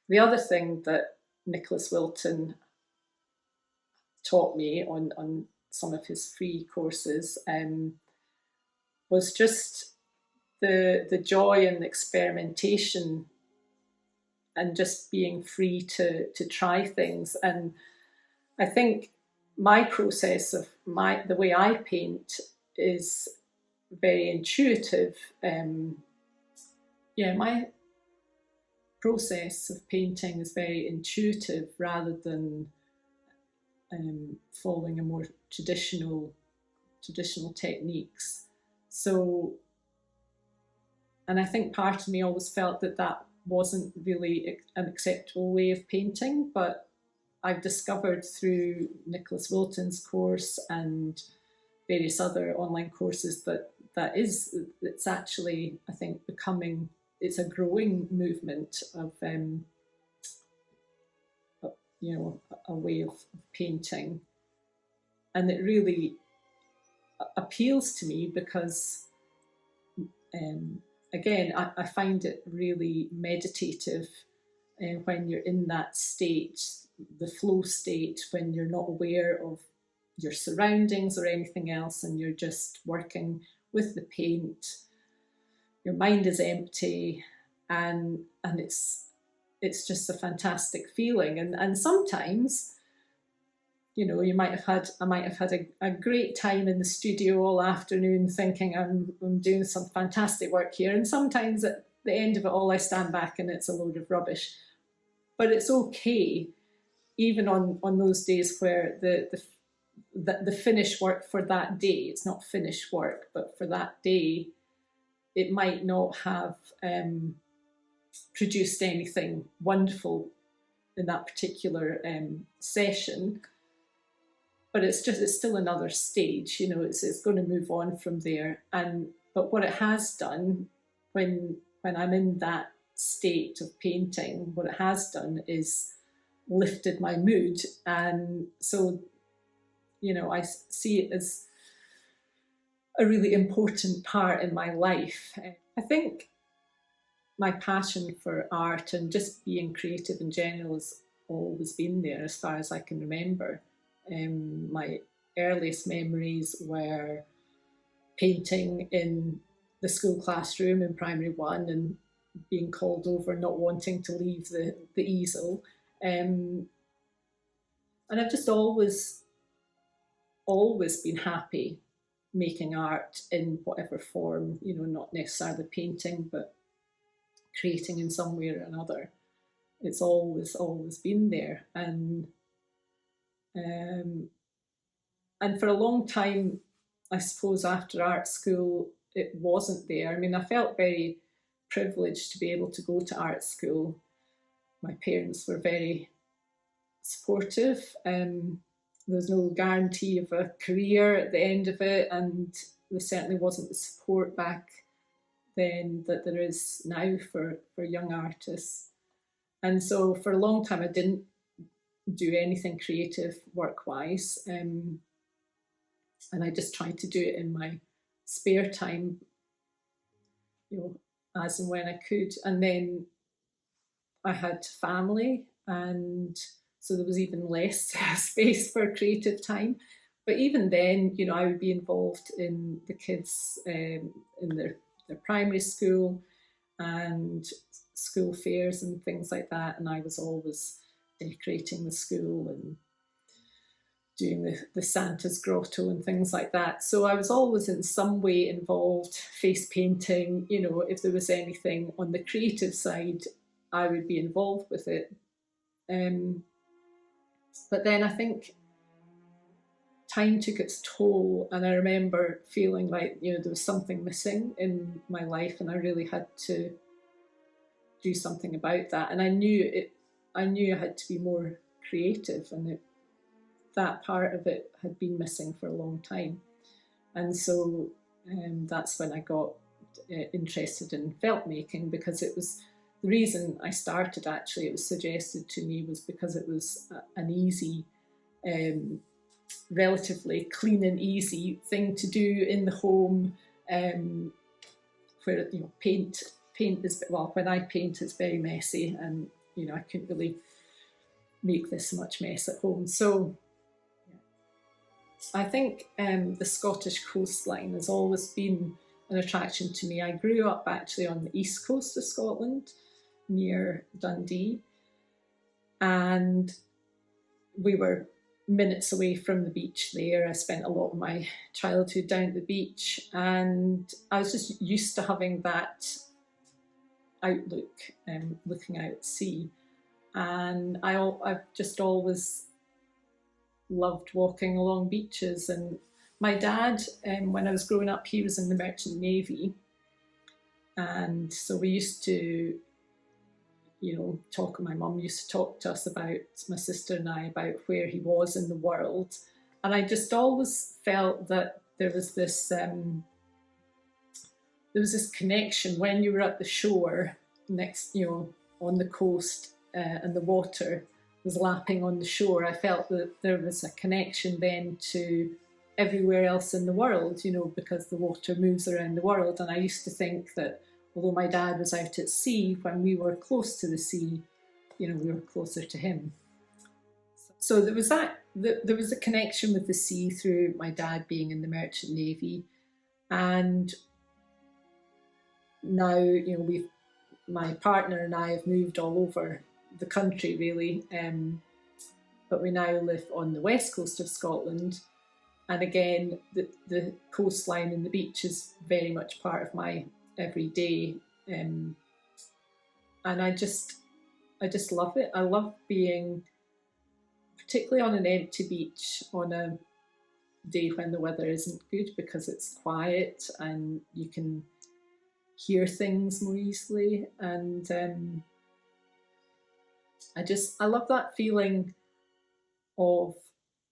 The other thing that Nicholas Wilton taught me on some of his free courses was just the joy and experimentation and just being free to try things. And I think my process of the way I paint is very intuitive. Yeah, my process of painting is very intuitive rather than following a more traditional techniques. So, and I think part of me always felt that that wasn't really an acceptable way of painting, but I've discovered through Nicholas Wilton's course and various other online courses that it's actually, I think, it's a growing movement of a way of painting, and it really appeals to me because again, I find it really meditative when you're in that state, the flow state, when you're not aware of your surroundings or anything else, and you're just working with the paint. Your mind is empty, and it's just a fantastic feeling. And sometimes, you know, I might have had a great time in the studio all afternoon thinking I'm doing some fantastic work here. And sometimes at the end of it all, I stand back and it's a load of rubbish. But it's okay, even on those days where the finished work for that day, it's not finished work, but for that day, it might not have produced anything wonderful in that particular session. But it's still another stage, you know, it's going to move on from there. But what it has done when I'm in that state of painting, what it has done is lifted my mood. And so, you know, I see it as a really important part in my life. I think my passion for art and just being creative in general has always been there as far as I can remember. My earliest memories were painting in the school classroom in primary one and being called over, not wanting to leave the easel. And I've just always been happy making art in whatever form, you know, not necessarily painting, but creating in some way or another. It's always been there. And for a long time, I suppose after art school, it wasn't there. I mean, I felt very privileged to be able to go to art school. My parents were very supportive. There's no guarantee of a career at the end of it, and there certainly wasn't the support back then that there is now for young artists. And so for a long time, I didn't do anything creative work-wise, and I just tried to do it in my spare time, you know, as and when I could. And then I had family, and so there was even less space for creative time. But even then, you know, I would be involved in the kids in their primary school and school fairs and things like that. And I was always decorating the school and doing the Santa's grotto and things like that. So I was always in some way involved, face painting, you know, if there was anything on the creative side, I would be involved with it. But then I think time took its toll, and I remember feeling like, you know, there was something missing in my life, and I really had to do something about that. And I knew I had to be more creative, and that part of it had been missing for a long time. And so that's when I got interested in felt making, because it was the reason I started. Actually, it was suggested to me was because it was an easy, relatively clean and easy thing to do in the home, where, you know, paint is, well, when I paint, it's very messy, and I couldn't really make this much mess at home. So I think the Scottish coastline has always been an attraction to me. I grew up actually on the east coast of Scotland, near Dundee, and we were minutes away from the beach there. I spent a lot of my childhood down at the beach, and I was just used to having that outlook, looking out at sea. And I've just always loved walking along beaches. And my dad, when I was growing up, he was in the Merchant Navy, and so we used to, talk. My mum used to talk to us about, my sister and I, about where he was in the world, and I just always felt that there was this connection when you were at the shore next, on the coast, and the water was lapping on the shore. I felt that there was a connection then to everywhere else in the world, because the water moves around the world. And I used to think that although my dad was out at sea, when we were close to the sea, we were closer to him. So there was a connection with the sea through my dad being in the Merchant Navy. And now, my partner and I have moved all over the country, really, but we now live on the west coast of Scotland, and again the coastline and the beach is very much part of my everyday, and I just love it. I love being, particularly on an empty beach on a day when the weather isn't good, because it's quiet and you can hear things more easily. And I love that feeling of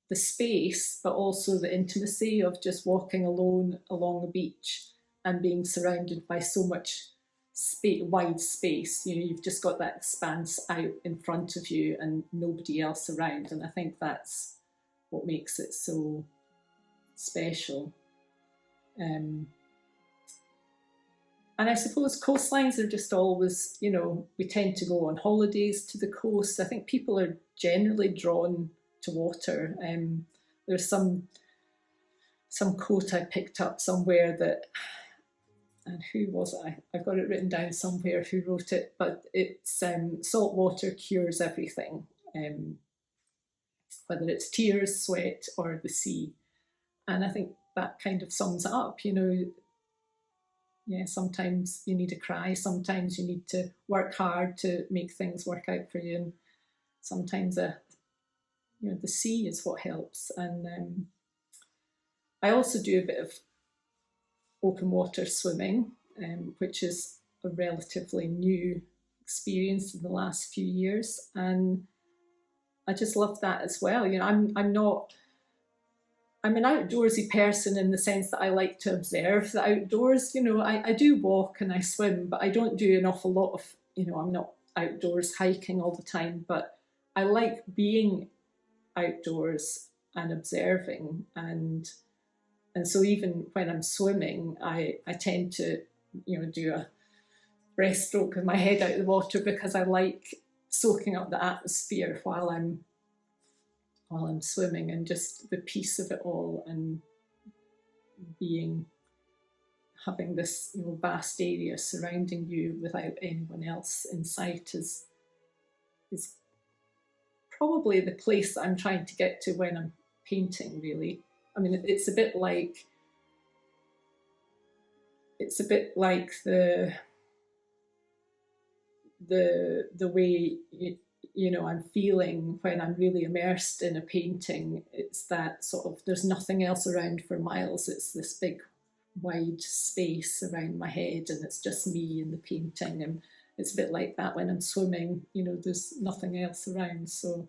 the space, but also the intimacy of just walking alone along a beach and being surrounded by so much wide space. You've just got that expanse out in front of you and nobody else around. And I think that's what makes it so special. And I suppose coastlines are just always, we tend to go on holidays to the coast. I think people are generally drawn to water. There's some quote I picked up somewhere that, and who was it? I've got it written down somewhere who wrote it, but it's salt water cures everything, whether it's tears, sweat, or the sea. And I think that kind of sums it up, Yeah, sometimes you need to cry, sometimes you need to work hard to make things work out for you, and sometimes the sea is what helps. And I also do a bit of open water swimming, which is a relatively new experience in the last few years, and I just love that as well. I'm an outdoorsy person in the sense that I like to observe the outdoors. I do walk and I swim, but I don't do an awful lot of, I'm not outdoors hiking all the time, but I like being outdoors and observing. And so even when I'm swimming, I tend to, do a breaststroke with my head out of the water, because I like soaking up the atmosphere while I'm swimming, and just the peace of it all, and having this vast area surrounding you without anyone else in sight is probably the place that I'm trying to get to when I'm painting, really. I mean, it's a bit like the way I'm feeling when I'm really immersed in a painting. It's that sort of, there's nothing else around for miles. It's this big wide space around my head, and it's just me and the painting. And it's a bit like that when I'm swimming, there's nothing else around. So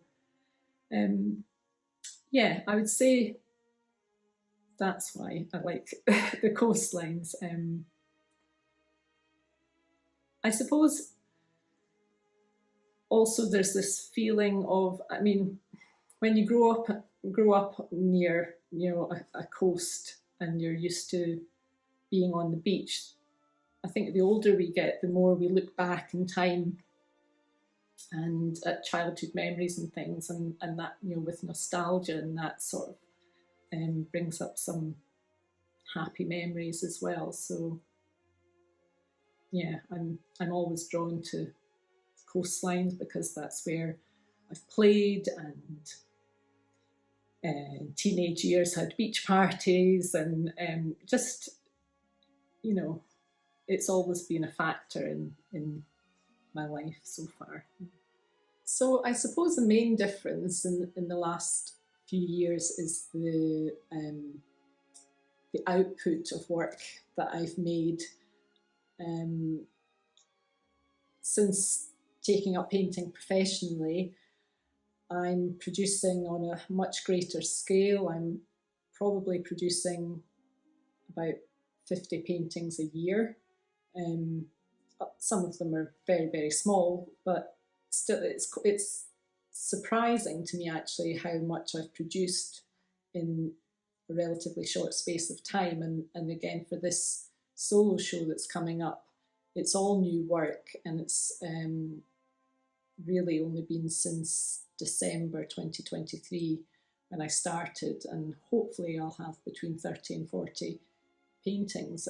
yeah, I would say that's why I like the coastlines. I suppose also there's this feeling of, I mean, when you grow up near a coast and you're used to being on the beach, I think the older we get, the more we look back in time and childhood memories and things, and that, with nostalgia, and that sort of brings up some happy memories as well. So yeah, I'm always drawn to coastlines because that's where I've played, and teenage years had beach parties, and just, you know, it's always been a factor in my life so far. So I suppose the main difference in the last few years is the output of work that I've made um, since taking up painting professionally. I'm producing on a much greater scale. I'm probably producing about 50 paintings a year. Um, some of them are very, very small, but still, it's surprising to me actually how much I've produced in a relatively short space of time. And again, for this solo show that's coming up, it's all new work, and it's really only been since December 2023 when I started, and hopefully I'll have between 30 and 40 paintings.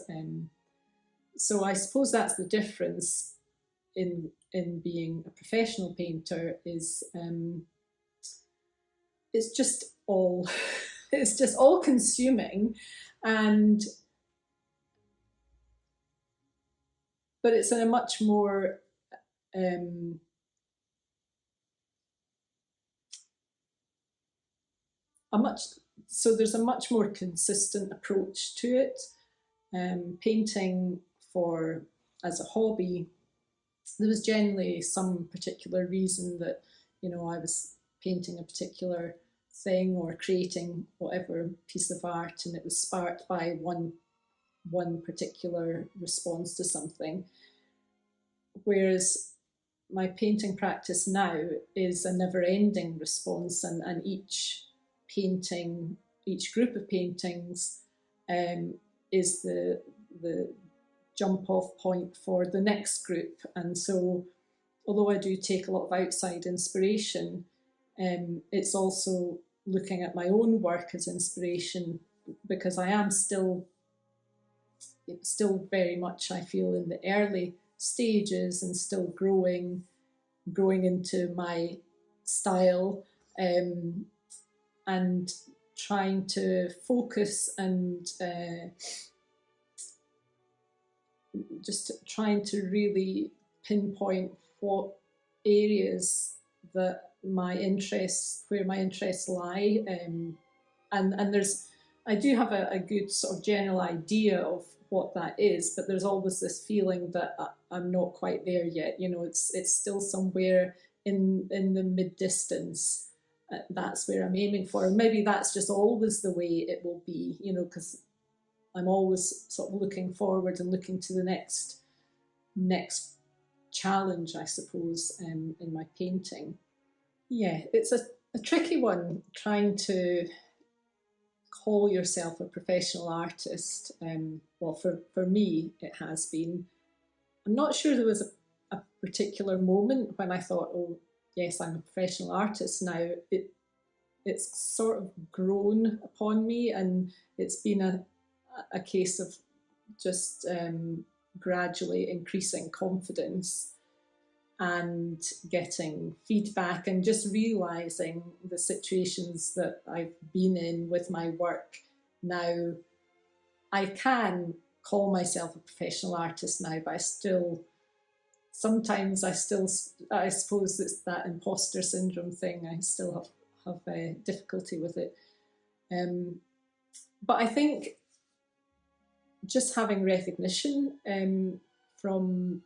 So I suppose that's the difference in being a professional painter, is it's just all it's just all consuming, and but it's in a much more a much so there's a much more consistent approach to it. Painting for as a hobby, there was generally some particular reason that I was painting a particular thing or creating whatever piece of art, and it was sparked by one particular response to something. Whereas my painting practice now is a never-ending response, and each group of paintings is the jump off point for the next group. And so although I do take a lot of outside inspiration, it's also looking at my own work as inspiration, because I am still very much, I feel, in the early stages and still growing into my style, and trying to focus and just trying to really pinpoint what areas where my interests lie, and I do have a good sort of general idea of what that is, but there's always this feeling that I'm not quite there yet. It's still somewhere in the mid distance. That's where I'm aiming for, and maybe that's just always the way it will be. Because I'm always sort of looking forward and looking to the next challenge, I suppose, in my painting. Yeah, it's a tricky one, trying to call yourself a professional artist. Well, for me, it has been. I'm not sure there was a particular moment when I thought, oh, yes, I'm a professional artist now. It's sort of grown upon me, and it's been a case of just gradually increasing confidence and getting feedback, and just realizing the situations that I've been in with my work. Now I can call myself a professional artist now, but sometimes I suppose it's that imposter syndrome thing. I still have difficulty with it. But I think just having recognition from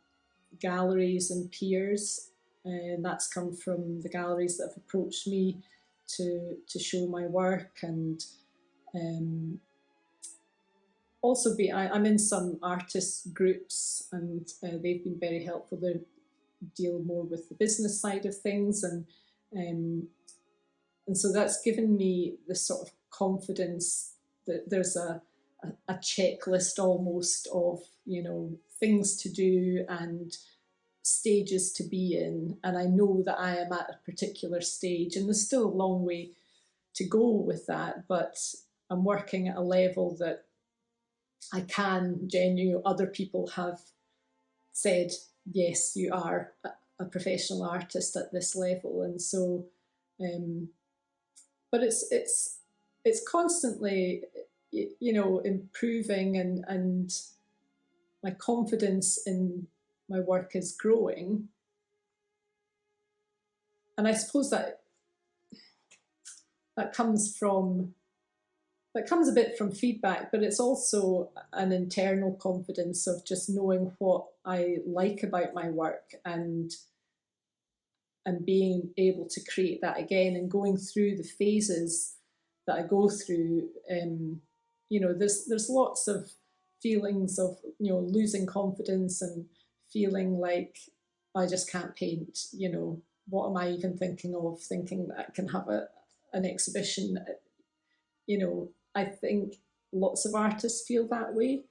galleries and peers, and that's come from the galleries that have approached me to show my work, and also I'm in some artist groups, and they've been very helpful. They deal more with the business side of things, and so that's given me this sort of confidence that there's a checklist almost of things to do, and stages to be in, and I know that I am at a particular stage, and there's still a long way to go with that, but I'm working at a level that I can genuinely, other people have said, yes, you are a professional artist at this level. And so, but it's constantly, improving, and my confidence in my work is growing. And I suppose that comes a bit from feedback, but it's also an internal confidence of just knowing what I like about my work, and being able to create that again, and going through the phases that I go through. There's lots of feelings of losing confidence and feeling like I just can't paint. What am I even thinking of? Thinking that I can have an exhibition. I think lots of artists feel that way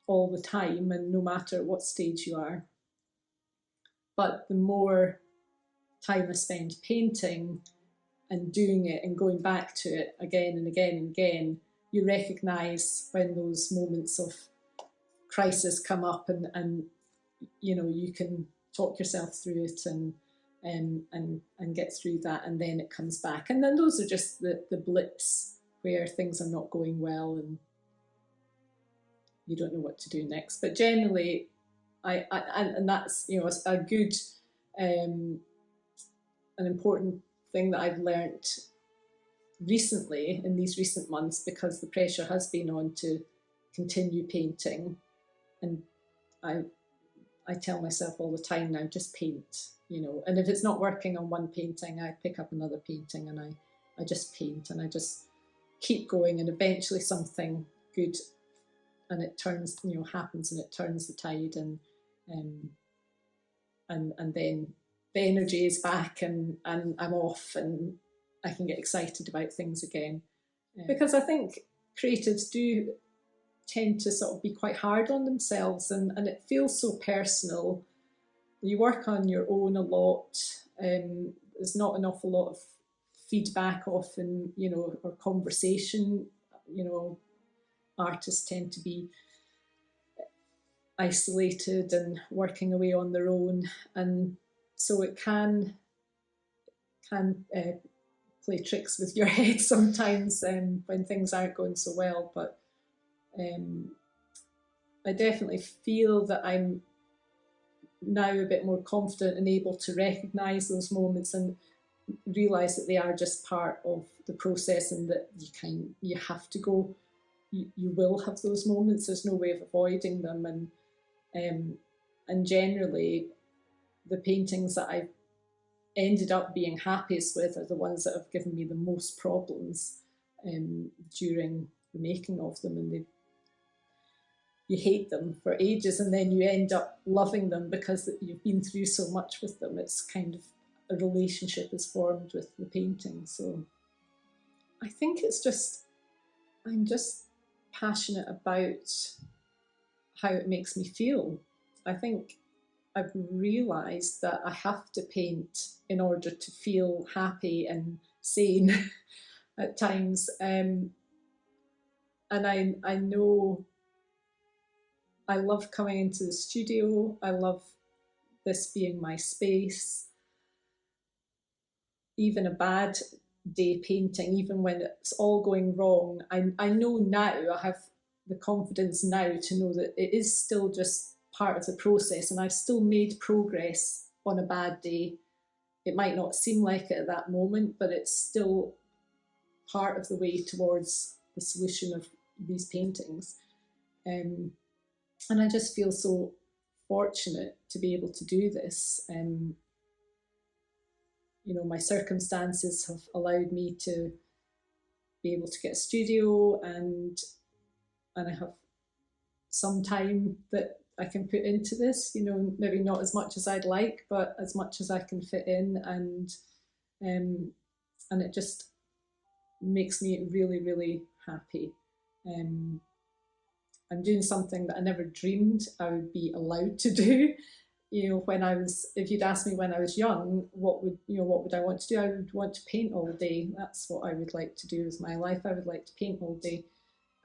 all the time, and no matter what stage you are. But the more time I spend painting and doing it and going back to it again and again and again, you recognise when those moments of crisis come up, and you can talk yourself through it and get through that, and then it comes back. And then those are just the blips where things are not going well and you don't know what to do next. But generally, and that's a good an important thing that I've learnt recently in these recent months, because the pressure has been on to continue painting, and I tell myself all the time now, just paint, and if it's not working on one painting, I pick up another painting, and I just paint, and I just keep going, and eventually something good, and it turns, happens, and it turns the tide, and then the energy is back, and I'm off, and I can get excited about things again. Because I think creatives do tend to sort of be quite hard on themselves, and it feels so personal. You work on your own a lot. There's not an awful lot of feedback often, or conversation. Artists tend to be isolated and working away on their own, and so it can play tricks with your head sometimes when things aren't going so well. But I definitely feel that I'm now a bit more confident and able to recognise those moments and realise that they are just part of the process, and that you have to go. You will have those moments. There's no way of avoiding them, and generally, the paintings that I've ended up being happiest with are the ones that have given me the most problems during the making of them, and you hate them for ages, and then you end up loving them because you've been through so much with them. It's kind of a relationship is formed with the painting. So I think I'm just passionate about how it makes me feel. I think I've realised that I have to paint in order to feel happy and sane at times. And I know I love coming into the studio. I love this being my space. Even a bad day painting, even when it's all going wrong, I know now, I have the confidence now to know that it is still just part of the process, and I've still made progress on a bad day. It might not seem like it at that moment, but it's still part of the way towards the solution of these paintings. And I just feel so fortunate to be able to do this. My circumstances have allowed me to be able to get a studio, and I have some time that I can put into this, maybe not as much as I'd like, but as much as I can fit in, and it just makes me really, really happy. I'm doing something that I never dreamed I would be allowed to do. when I was, if you'd asked me when I was young, what would I want to do? I would want to paint all day. That's what I would like to do with my life. I would like to paint all day.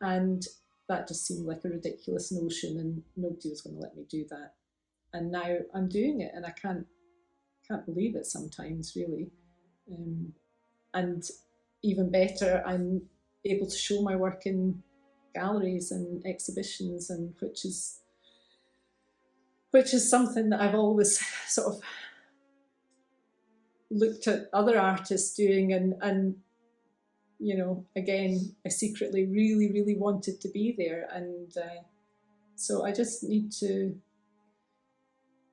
And that just seemed like a ridiculous notion, and nobody was going to let me do that. And now I'm doing it, and I can't believe it sometimes, really. And even better, I'm able to show my work in galleries and exhibitions, and which is something that I've always sort of looked at other artists doing, and again, I secretly really, really wanted to be there, and so I just need to.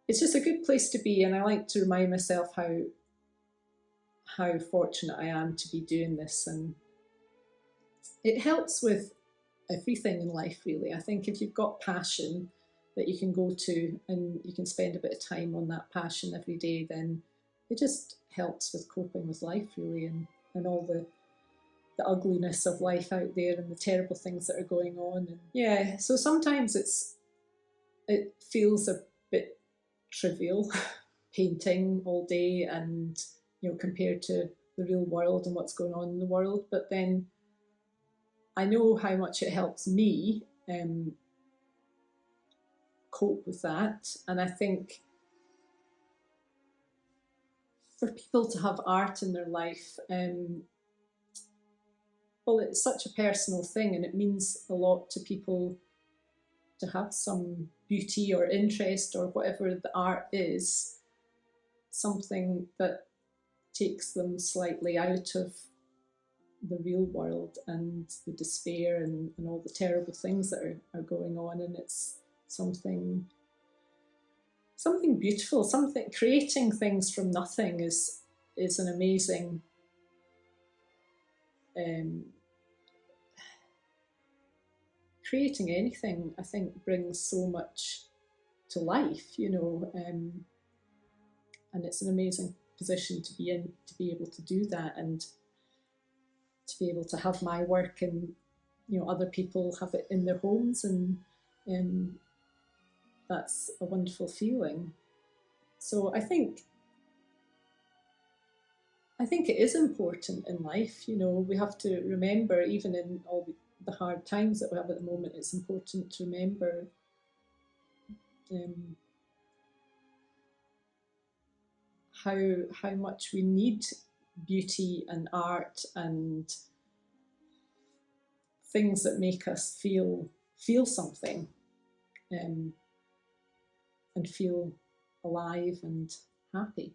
It's just a good place to be, and I like to remind myself how fortunate I am to be doing this, and it helps with everything in life, really. I think if you've got passion that you can go to and you can spend a bit of time on that passion every day, then it just helps with coping with life, really, and all the ugliness of life out there and the terrible things that are going on. And yeah, so sometimes it feels a bit trivial painting all day, and compared to the real world and what's going on in the world. But then I know how much it helps me cope with that. And I think for people to have art in their life, well, it's such a personal thing, and it means a lot to people to have some beauty or interest or whatever the art is, something that takes them slightly out of the real world and the despair and all the terrible things that are going on. And it's something beautiful, something creating things from nothing is an amazing creating anything, I think, brings so much to life, and it's an amazing position to be in, to be able to do that, and to be able to have my work, and other people have it in their homes, and that's a wonderful feeling. So I think it is important in life. We have to remember, even in all the hard times that we have at the moment, it's important to remember how much we need beauty and art and things that make us feel something, and feel alive and happy.